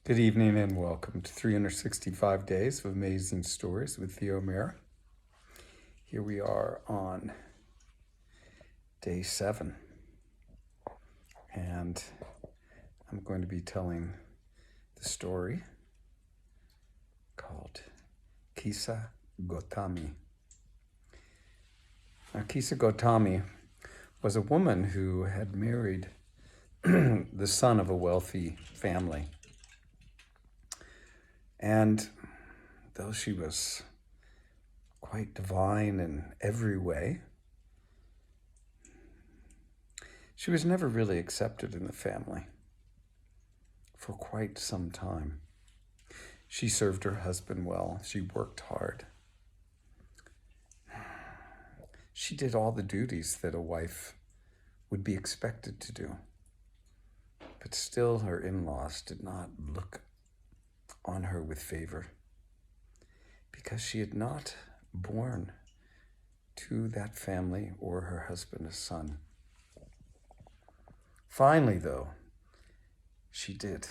Good evening and welcome to 365 Days of Amazing Stories with Theo Mera. Here we are on day 7, and I'm going to be telling the story called Kisa Gotami. Now, Kisa Gotami was a woman who had married the son of a wealthy family. And though she was quite divine in every way, she was never really accepted in the family for quite some time. She served her husband well. She worked hard. She did all the duties that a wife would be expected to do. But still, her in-laws did not look on her with favor because she had not born to that family or her husband a son. Finally, though, she did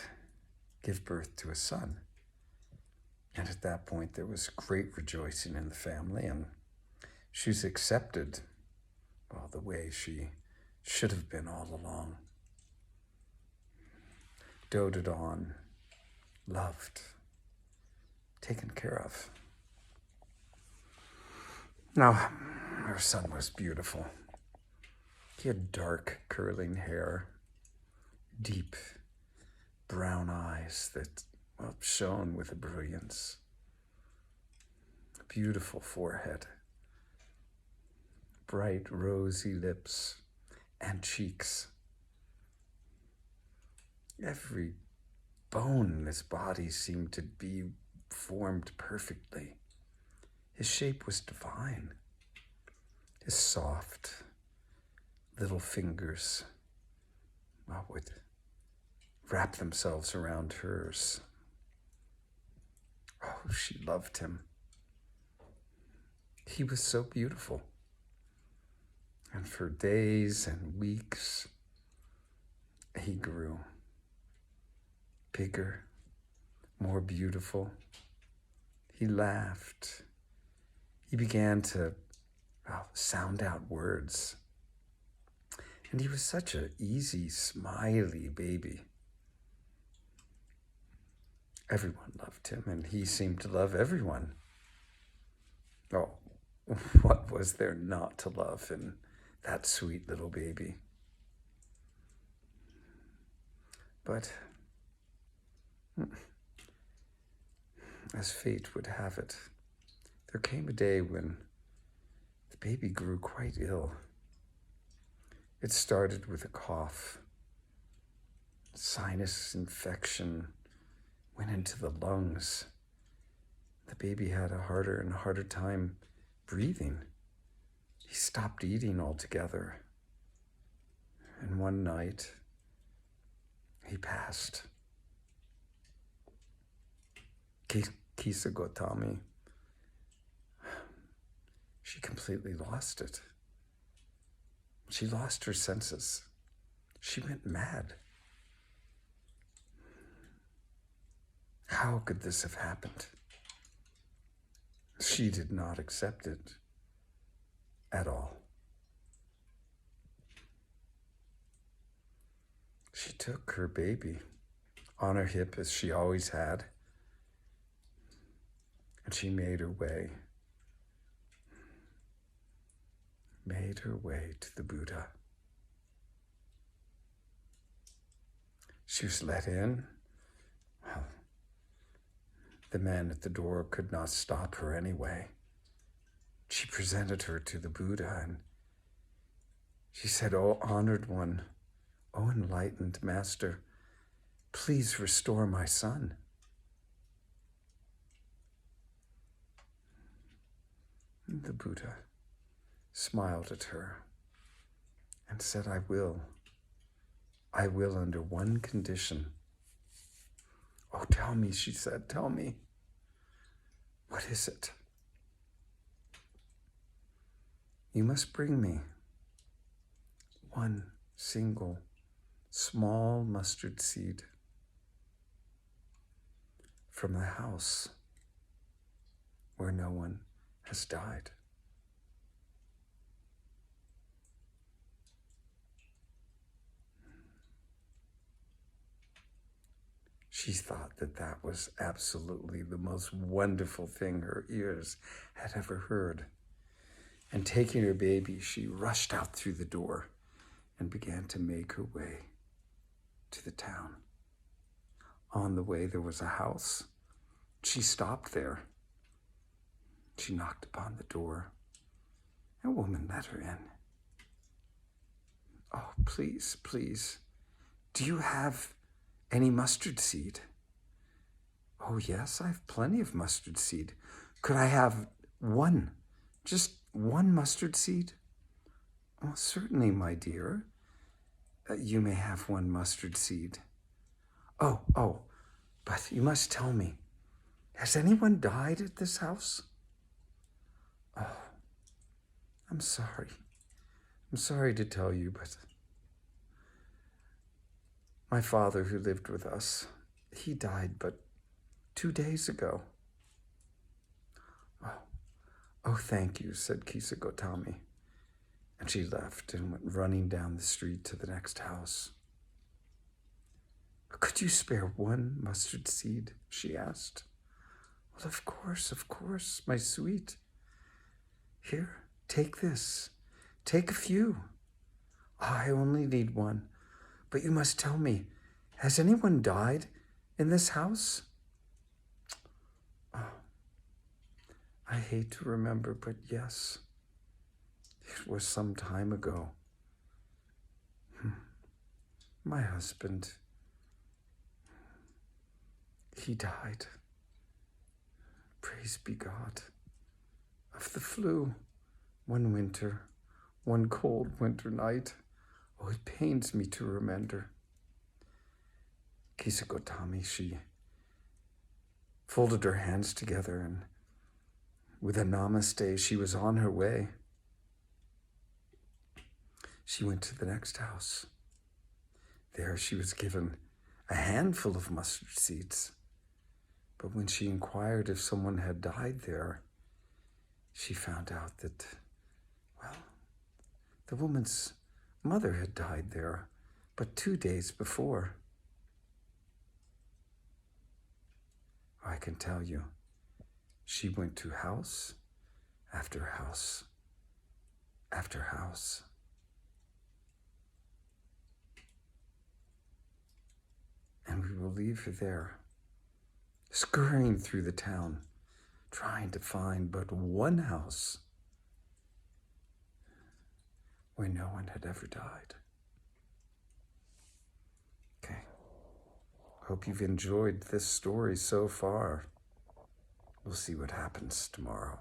give birth to a son. And at that point, there was great rejoicing in the family, and she was accepted, well, the way she should have been all along. Doted on, loved, taken care of. Now, her son was beautiful. He had dark, curling hair, deep brown eyes that shone with a brilliance, a beautiful forehead, bright, rosy lips and cheeks. Every bone in his body seemed to be formed perfectly. His shape was divine. His soft little fingers would wrap themselves around hers. Oh, she loved him. He was so beautiful. And for days and weeks, he grew bigger, more beautiful. He laughed. He began to sound out words. And he was such an easy, smiley baby. Everyone loved him, and he seemed to love everyone. Oh, what was there not to love in that sweet little baby? But as fate would have it, there came a day when the baby grew quite ill. It started with a cough. Sinus infection went into the lungs. The baby had a harder and harder time breathing. He stopped eating altogether. And one night, he passed. Kisa Gotami, she completely lost it. She lost her senses. She went mad. How could this have happened? She did not accept it at all. She took her baby on her hip, as she always had, and she made her way to the Buddha. She was let in. Well, the man at the door could not stop her anyway. She presented her to the Buddha, and she said, "Oh, honored one, oh, enlightened master, please restore my son." And the Buddha smiled at her and said, I will under one condition." "Oh, tell me," she said, "tell me. What is it?" "You must bring me one single small mustard seed from the house where no one has died. She thought that that was absolutely the most wonderful thing her ears had ever heard. And taking her baby, she rushed out through the door and began to make her way to the town. On the way, there was a house. She stopped there. She knocked upon the door. A woman let her in. "Oh, please, please, do you have any mustard seed?" "Oh, yes, I have plenty of mustard seed. Could I have one? Just one mustard seed?" "Oh, certainly, my dear. You may have one mustard seed." Oh, but you must tell me, has anyone died at this house?" "Oh, I'm sorry. I'm sorry to tell you, but my father, who lived with us, he died but 2 days ago." Oh, thank you," said Kisa Gotami. And she left and went running down the street to the next house. "Could you spare one mustard seed?" she asked. "Well, of course, my sweet. Here, take this. Take a few." "I only need one. But you must tell me, has anyone died in this house?" "Oh, I hate to remember, but yes, it was some time ago. My husband, he died. Praise be God. Of the flu, one winter, one cold winter night. Oh, it pains me to remember." Kisa Gotami, she folded her hands together, and with a namaste, she was on her way. She went to the next house. There she was given a handful of mustard seeds. But when she inquired if someone had died there, she found out that, well, the woman's mother had died there but 2 days before. I can tell you, she went to house after house after house. And we will leave her there, scurrying through the town, trying to find but one house where no one had ever died. Okay. Hope you've enjoyed this story so far. We'll see what happens tomorrow.